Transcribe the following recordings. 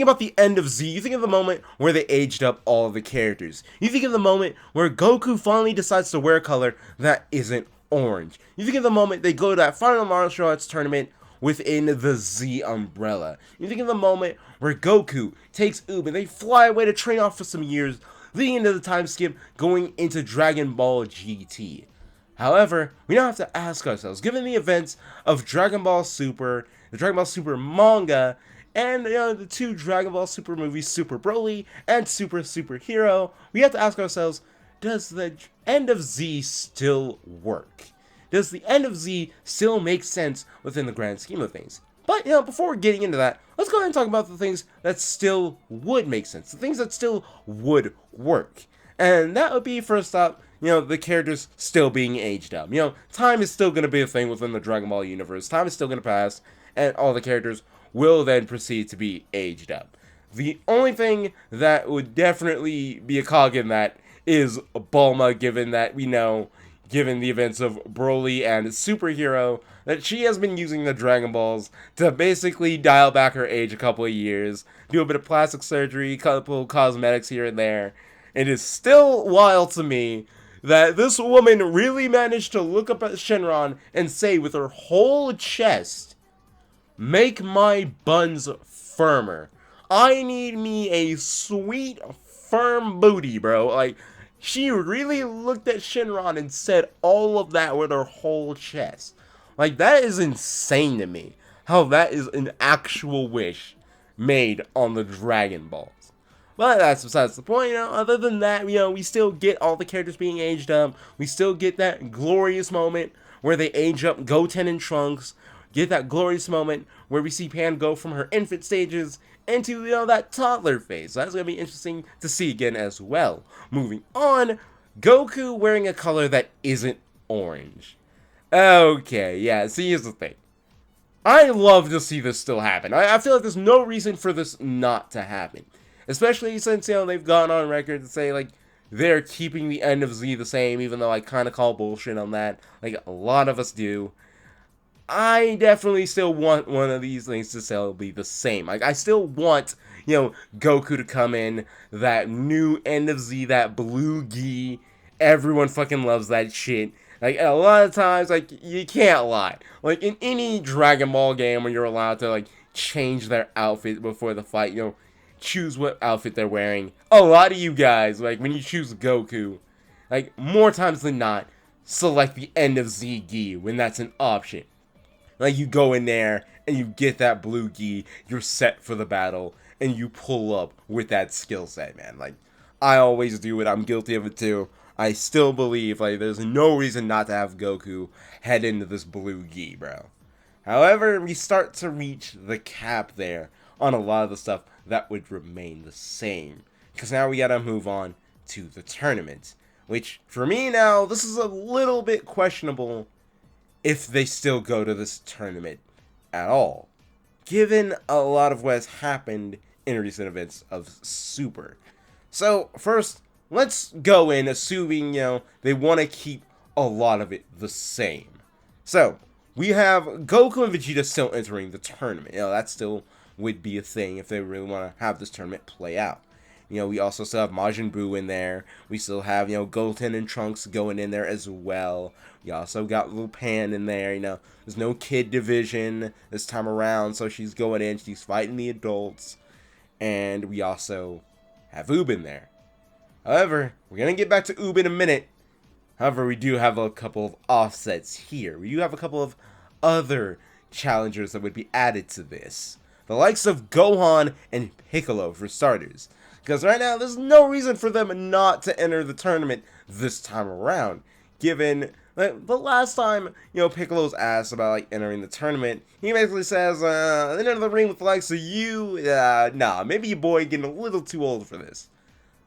about the end of Z, you think of the moment where they aged up all of the characters. You think of the moment where Goku finally decides to wear a color that isn't orange. You think of the moment they go to that final martial arts tournament within the Z umbrella. You think of the moment where Goku takes Oob and they fly away to train off for some years, leading into the time skip going into Dragon Ball GT. However, we now have to ask ourselves, given the events of Dragon Ball Super, the Dragon Ball Super manga, and the two Dragon Ball Super movies, Super Broly and Super Superhero, we have to ask ourselves, does the end of Z still work? Does the end of Z still make sense within the grand scheme of things? But, before getting into that, let's go ahead and talk about the things that still would make sense, the things that still would work. And that would be, first up, the characters still being aged up. Time is still going to be a thing within the Dragon Ball universe. Time is still going to pass, and all the characters will then proceed to be aged up. The only thing that would definitely be a cog in that is Bulma, given that we know, given the events of Broly and Superhero, that she has been using the Dragon Balls to basically dial back her age a couple of years, do a bit of plastic surgery, couple cosmetics here and there. It is still wild to me that this woman really managed to look up at Shenron and say with her whole chest, "Make my buns firmer. I need me a sweet, firm booty, bro." Like, she really looked at Shenron and said all of that with her whole chest. Like, that is insane to me. How that is an actual wish made on the Dragon Balls. But that's besides the point, other than that, we still get all the characters being aged up. We still get that glorious moment where they age up Goten and Trunks. Get that glorious moment where we see Pan go from her infant stages into, that toddler phase. So that's going to be interesting to see again as well. Moving on, Goku wearing a color that isn't orange. Okay, yeah, see, here's the thing. I love to see this still happen. I feel like there's no reason for this not to happen. Especially since, they've gone on record to say, like, they're keeping the end of Z the same, even though I kind of call bullshit on that. Like, a lot of us do. I definitely still want one of these things to still be the same. Like, I still want, Goku to come in, that new end of Z, that blue gi. Everyone fucking loves that shit. Like, a lot of times, like, you can't lie. Like, in any Dragon Ball game where you're allowed to, like, change their outfit before the fight, choose what outfit they're wearing. A lot of you guys, like, when you choose Goku, like, more times than not, select the end of Z gi when that's an option. Like, you go in there, and you get that blue gi, you're set for the battle, and you pull up with that skill set, man. Like, I always do it, I'm guilty of it too. I still believe, like, there's no reason not to have Goku head into this blue gi, bro. However, we start to reach the cap there on a lot of the stuff that would remain the same. Because now we gotta move on to the tournament. Which, for me now, this is a little bit questionable if they still go to this tournament at all. Given a lot of what has happened in recent events of Super. So, first, let's go in assuming, they want to keep a lot of it the same. So, we have Goku and Vegeta still entering the tournament. That still would be a thing if they really want to have this tournament play out. We also still have Majin Buu in there. We still have, Goten and Trunks going in there as well. We also got little Pan in there, There's no kid division this time around, so she's going in. She's fighting the adults. And we also have Oob in there. However, we're going to get back to Oob in a minute. However, we do have a couple of offsets here. We do have a couple of other challengers that would be added to this. The likes of Gohan and Piccolo, for starters. Because right now, there's no reason for them not to enter the tournament this time around. Given the last time, Piccolo's asked about, like, entering the tournament, he basically says, enter the ring with the likes of you, nah, maybe your boy getting a little too old for this.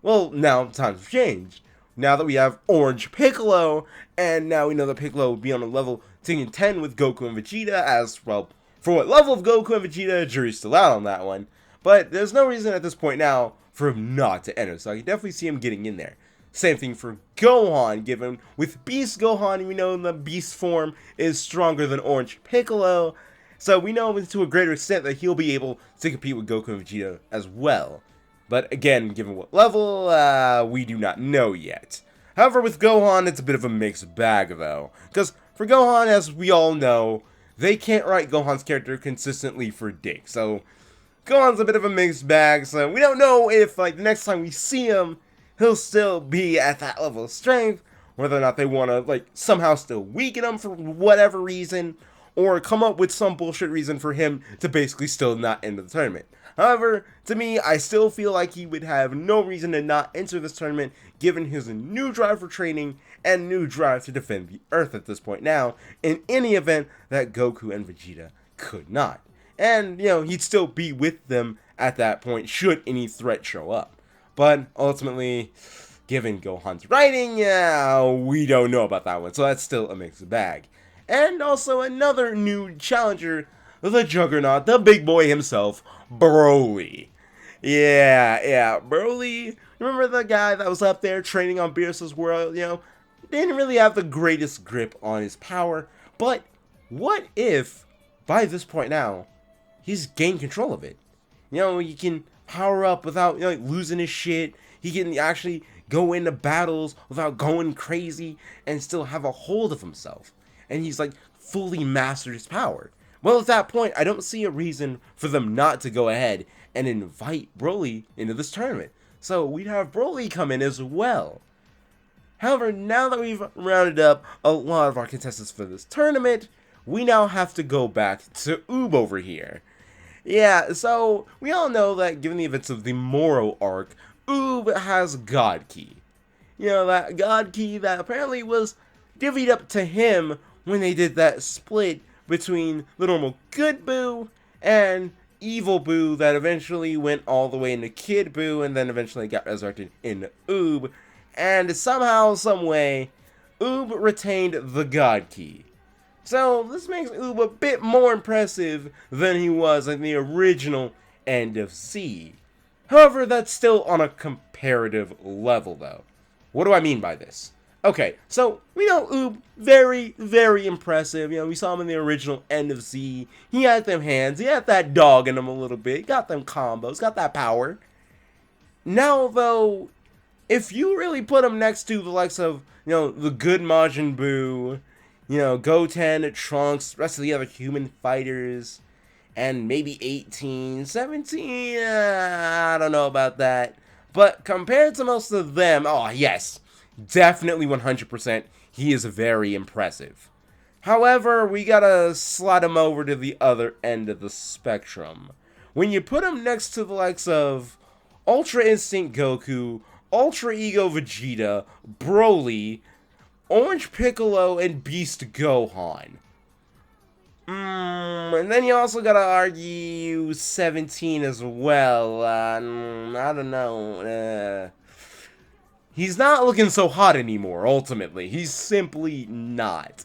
Well, now times have changed. Now that we have Orange Piccolo, and now we know that Piccolo will be on a level to contend with Goku and Vegeta, as, well, for what level of Goku and Vegeta, jury's still out on that one. But there's no reason at this point now for him not to enter, so I can definitely see him getting in there. Same thing for Gohan, given with Beast Gohan, we know the Beast form is stronger than Orange Piccolo. So we know to a greater extent that he'll be able to compete with Goku and Vegeta as well. But again, given what level, we do not know yet. However, with Gohan, it's a bit of a mixed bag, though. Because for Gohan, as we all know, they can't write Gohan's character consistently for Dick. So Gohan's a bit of a mixed bag, so we don't know if, like, the next time we see him, he'll still be at that level of strength, whether or not they want to, like, somehow still weaken him for whatever reason, or come up with some bullshit reason for him to basically still not enter the tournament. However, to me, I still feel like he would have no reason to not enter this tournament, given his new drive for training and new drive to defend the Earth at this point now, in any event that Goku and Vegeta could not. And, you know, he'd still be with them at that point, should any threat show up. But, ultimately, given Gohan's writing, yeah, we don't know about that one, so that's still a mixed bag. And also another new challenger, the Juggernaut, the big boy himself, Broly. Yeah, Broly, remember the guy that was up there training on Beerus's world, you know, didn't really have the greatest grip on his power, but what if, by this point now, he's gained control of it? You know, he can power up without, you know, like, losing his shit. He can actually go into battles without going crazy and still have a hold of himself. And he's, like, fully mastered his power. Well, at that point, I don't see a reason for them not to go ahead and invite Broly into this tournament. So we'd have Broly come in as well. However, now that we've rounded up a lot of our contestants for this tournament, we now have to go back to Oob over here. Yeah, so we all know that given the events of the Moro arc, Oob has God Ki. You know, that God Ki that apparently was divvied up to him when they did that split between the normal good Boo and evil Boo that eventually went all the way into Kid Boo and then eventually got resurrected in Oob. And somehow, someway, Oob retained the God Ki. So this makes Oob a bit more impressive than he was in the original End of Z. However, that's still on a comparative level, though. What do I mean by this? Okay, so we know Oob, very, very impressive. You know, we saw him in the original End of Z. He had them hands, he had that dog in him a little bit, got them combos, got that power. Now, though, if you really put him next to the likes of, you know, the good Majin Buu, you know, Goten, Trunks, rest of the other human fighters, and maybe 18, 17, I don't know about that. But compared to most of them, oh yes, definitely 100%, he is very impressive. However, we gotta slide him over to the other end of the spectrum. When you put him next to the likes of Ultra Instinct Goku, Ultra Ego Vegeta, Broly, Orange Piccolo, and Beast Gohan. And then you also gotta argue 17 as well. I don't know. He's not looking so hot anymore, ultimately. He's simply not.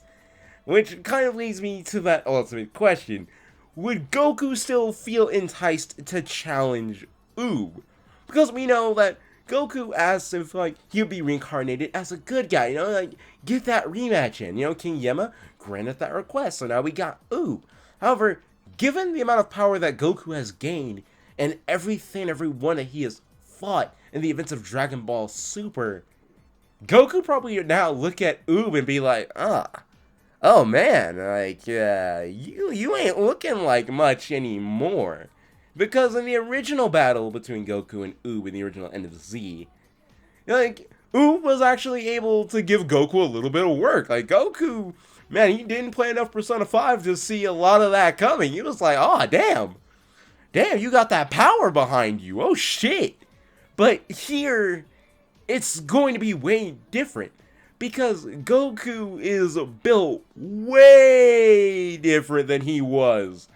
Which kind of leads me to that ultimate question. Would Goku still feel enticed to challenge Oob? Because we know that Goku asks if, like, he'll be reincarnated as a good guy, you know, like, get that rematch in. You know, King Yema granted that request, so now we got Oob. However, given the amount of power that Goku has gained, and everyone that he has fought in the events of Dragon Ball Super, Goku probably now look at Oob and be like, oh man, like, you ain't looking like much anymore. Because in the original battle between Goku and Oob in the original End of Z, like, Oob was actually able to give Goku a little bit of work. Like, Goku, man, he didn't play enough Persona 5 to see a lot of that coming. He was like, oh, damn, you got that power behind you. Oh, shit. But here, it's going to be way different. Because Goku is built way different than he was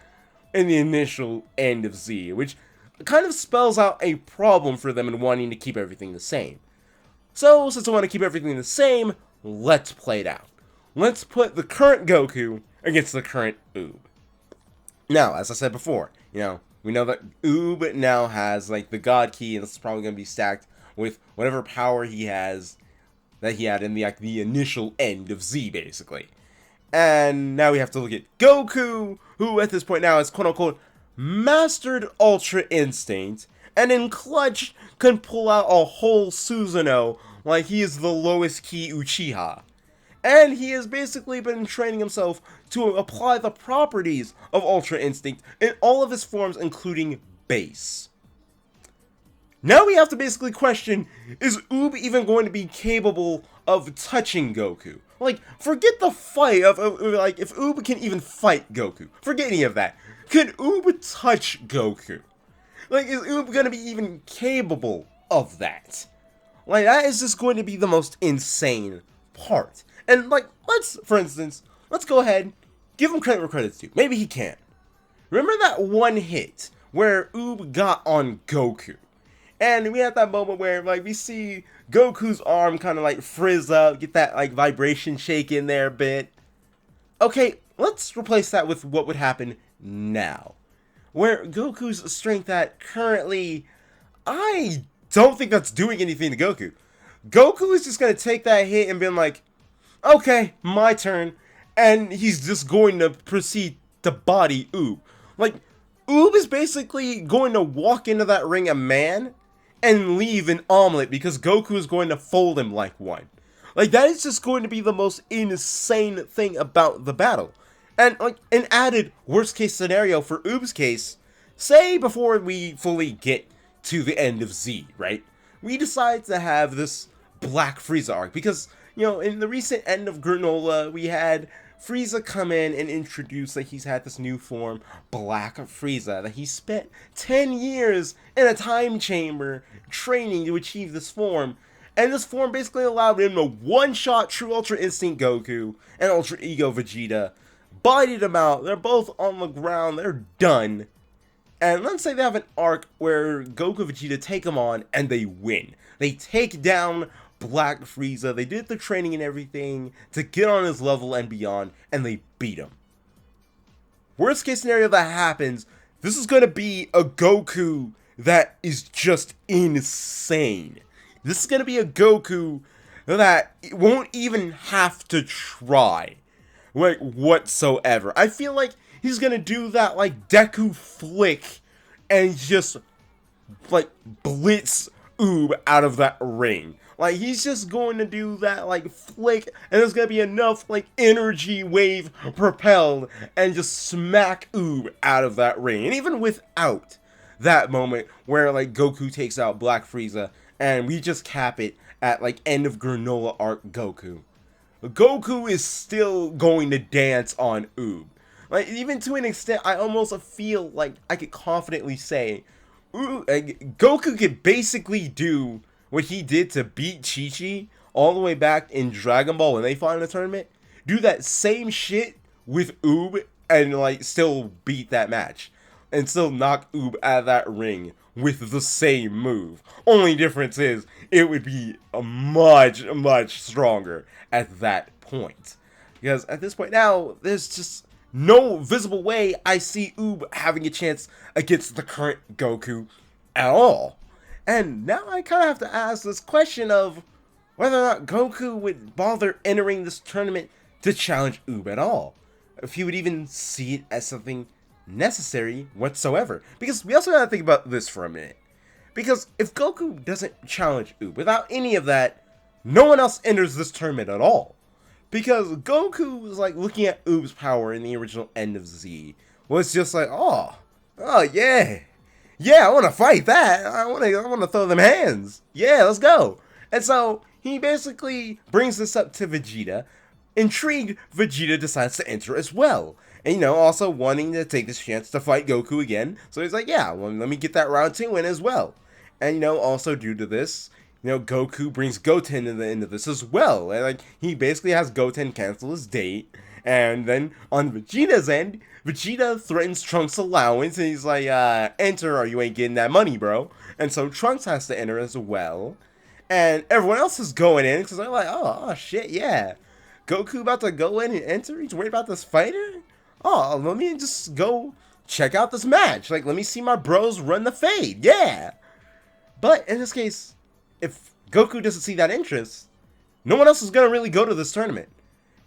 in the initial End of Z, which kind of spells out a problem for them in wanting to keep everything the same. So, since I want to keep everything the same, let's play it out. Let's put the current Goku against the current Oob. Now, as I said before, you know, we know that Oob now has, like, the God Ki, and this is probably going to be stacked with whatever power he has that he had in the initial End of Z, basically. And now we have to look at Goku, who at this point now is quote-unquote mastered Ultra Instinct, and in clutch can pull out a whole Susanoo like he is the lowest key Uchiha. And he has basically been training himself to apply the properties of Ultra Instinct in all of his forms, including Base. Now we have to basically question, is Oob even going to be capable of touching Goku? Like, forget the fight of, like, if Oob can even fight Goku. Forget any of that. Can Oob touch Goku? Like, is Oob going to be even capable of that? Like, that is just going to be the most insane part. And, like, for instance, let's go ahead, give him credit where credit's due. Maybe he can. Remember that one hit where Oob got on Goku? And we had that moment where, like, we see Goku's arm kind of, like, frizz up, get that, like, vibration shake in there a bit. Okay, let's replace that with what would happen now. Where Goku's strength at currently, I don't think that's doing anything to Goku. Goku is just going to take that hit and be like, okay, my turn. And he's just going to proceed to body Oob. Like, Oob is basically going to walk into that ring a man and leave an omelet because Goku is going to fold him like one. Like, that is just going to be the most insane thing about the battle. And, like, an added worst case scenario for Oob's case, say before we fully get to the end of Z, right? We decide to have this Black Frieza arc because, you know, in the recent end of Granola, we had Frieza come in and introduce that he's had this new form, Black Frieza, that he spent 10 years in a time chamber training to achieve this form. And this form basically allowed him to one-shot True Ultra Instinct Goku and Ultra Ego Vegeta, bodied them out, they're both on the ground, they're done. And let's say they have an arc where Goku and Vegeta take them on and they win. They take down Black Frieza, they did the training and everything to get on his level and beyond, and they beat him. Worst case scenario that happens, this is going to be a Goku that is just insane. This is going to be a Goku that won't even have to try, like, whatsoever. I feel like he's going to do that, like, Deku flick and just, like, blitz Oob out of that ring. Like, he's just going to do that, like, flick, and there's going to be enough, like, energy wave propelled and just smack Oob out of that ring. And even without that moment where, like, Goku takes out Black Frieza, and we just cap it at, like, end of Granola arc Goku. Goku is still going to dance on Oob. Like, even to an extent, I almost feel like I could confidently say, Goku could basically do what he did to beat Chi-Chi all the way back in Dragon Ball when they fought in the tournament. Do that same shit with Oob and, like, still beat that match. And still knock Oob out of that ring with the same move. Only difference is, it would be a much, much stronger at that point. Because at this point now, there's just no visible way I see Oob having a chance against the current Goku at all. And now I kind of have to ask this question of whether or not Goku would bother entering this tournament to challenge Oob at all. If he would even see it as something necessary whatsoever. Because we also gotta think about this for a minute. Because if Goku doesn't challenge Oob, without any of that, no one else enters this tournament at all. Because Goku was like looking at Oob's power in the original end of Z, was just like, oh yeah. Yeah, I want to fight that. I want to throw them hands. Yeah, let's go. And so he basically brings this up to Vegeta. Intrigued, Vegeta decides to enter as well. And, you know, also wanting to take this chance to fight Goku again. So he's like, yeah, well, let me get that round 2 in as well. And, you know, also due to this, you know, Goku brings Goten into this as well. And, like, he basically has Goten cancel his date. And then on Vegeta's end, Vegeta threatens Trunks' allowance, and he's like, enter or you ain't getting that money, bro. And so Trunks has to enter as well. And everyone else is going in, because they're like, oh, shit, yeah. Goku about to go in and enter? He's worried about this fighter? Oh, let me just go check out this match. Like, let me see my bros run the fade, yeah. But in this case, if Goku doesn't see that interest, no one else is going to really go to this tournament.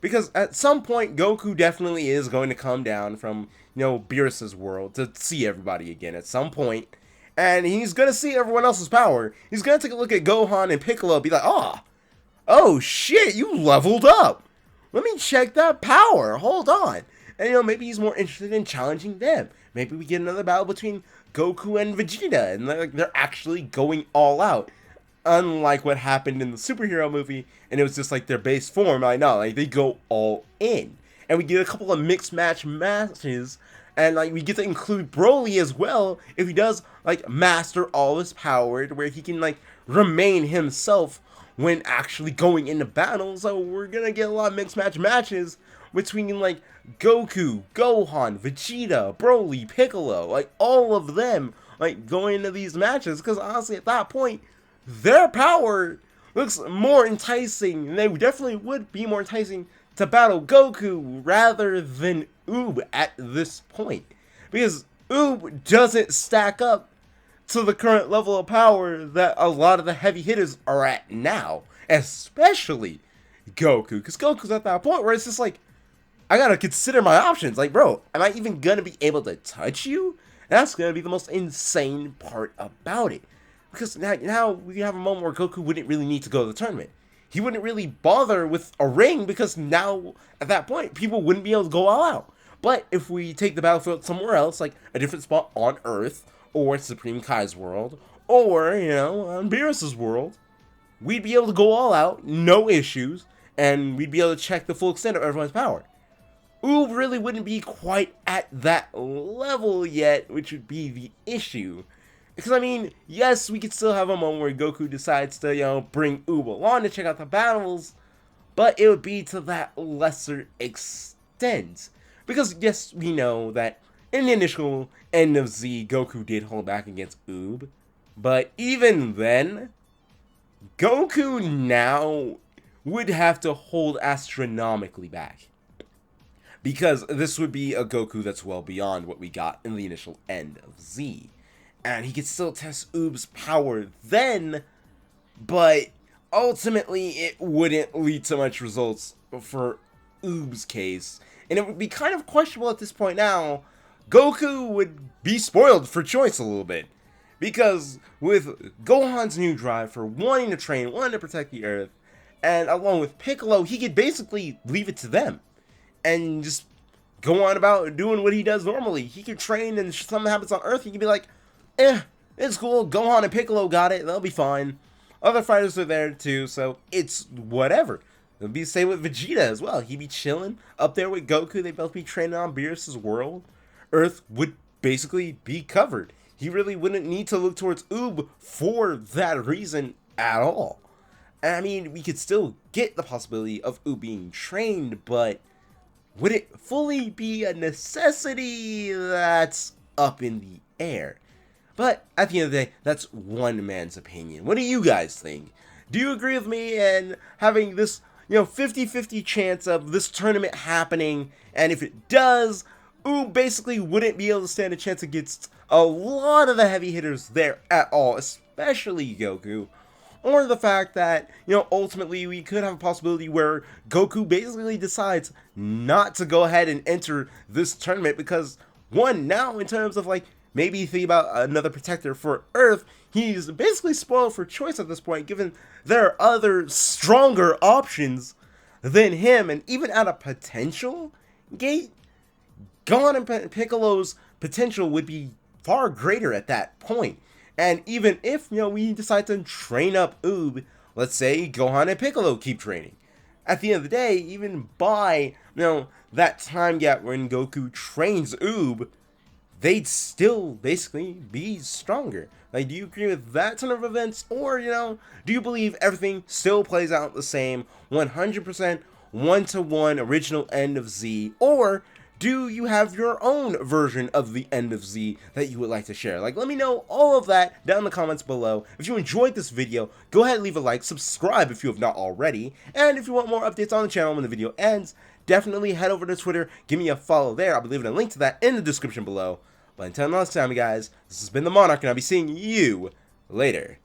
Because at some point, Goku definitely is going to come down from, Beerus's world to see everybody again at some point. And he's going to see everyone else's power. He's going to take a look at Gohan and Piccolo and be like, oh shit, you leveled up. Let me check that power. Hold on. And, maybe he's more interested in challenging them. Maybe we get another battle between Goku and Vegeta, and they're actually going all out. Unlike what happened in the superhero movie, and it was just like their base form. No, they go all in. And we get a couple of mixed matches, and we get to include Broly as well, if he does master all his power, where he can remain himself when actually going into battle. So we're gonna get a lot of mixed matches between Goku, Gohan, Vegeta, Broly, Piccolo, all of them going into these matches, because honestly at that point their power looks more enticing, and they definitely would be more enticing to battle Goku rather than Oob at this point, because Oob doesn't stack up to the current level of power that a lot of the heavy hitters are at now, especially Goku, because Goku's at that point where it's just I gotta consider my options. Bro, am I even gonna be able to touch you? That's gonna be the most insane part about it. Because now we have a moment where Goku wouldn't really need to go to the tournament. He wouldn't really bother with a ring, because now, at that point, people wouldn't be able to go all out. But if we take the battlefield somewhere else, like a different spot on Earth, or Supreme Kai's world, or, on Beerus's world, we'd be able to go all out, no issues, and we'd be able to check the full extent of everyone's power. Oob really wouldn't be quite at that level yet, which would be the issue. Because, yes, we could still have a moment where Goku decides to, bring Oob along to check out the battles, but it would be to that lesser extent. Because, yes, we know that in the initial end of Z, Goku did hold back against Oob, but even then, Goku now would have to hold astronomically back. Because this would be a Goku that's well beyond what we got in the initial end of Z. And he could still test Oob's power then, but ultimately it wouldn't lead to much results for Oob's case. And it would be kind of questionable at this point now. Goku would be spoiled for choice a little bit. Because with Gohan's new drive for wanting to train, wanting to protect the Earth, and along with Piccolo, he could basically leave it to them. And just go on about doing what he does normally. He could train, and if something happens on Earth, he could be like, it's cool, Gohan and Piccolo got it, they'll be fine. Other fighters are there too, so it's whatever. It'll be the same with Vegeta as well. He'd be chilling up there with Goku, they'd both be training on Beerus's world. Earth would basically be covered. He really wouldn't need to look towards Oob for that reason at all. And we could still get the possibility of Oob being trained, but would it fully be a necessity? That's up in the air. But at the end of the day, that's one man's opinion. What do you guys think? Do you agree with me in having this, 50-50 chance of this tournament happening? And if it does, Oob basically wouldn't be able to stand a chance against a lot of the heavy hitters there at all, especially Goku. Or the fact that, ultimately we could have a possibility where Goku basically decides not to go ahead and enter this tournament because, one, now in terms of maybe think about another protector for Earth, he's basically spoiled for choice at this point, given there are other stronger options than him. And even at a potential gate, Gohan and Piccolo's potential would be far greater at that point. And even if, we decide to train up Oob, let's say Gohan and Piccolo keep training. At the end of the day, even by, that time gap when Goku trains Oob, they'd still basically be stronger. Do you agree with that turn of events? Or, do you believe everything still plays out the same, 100% one-to-one original end of Z? Or do you have your own version of the end of Z that you would like to share? Let me know all of that down in the comments below. If you enjoyed this video, go ahead and leave a like, subscribe if you have not already, and if you want more updates on the channel when the video ends, definitely head over to Twitter, give me a follow there. I'll be leaving a link to that in the description below. But until next time, guys, this has been the Monarch, and I'll be seeing you later.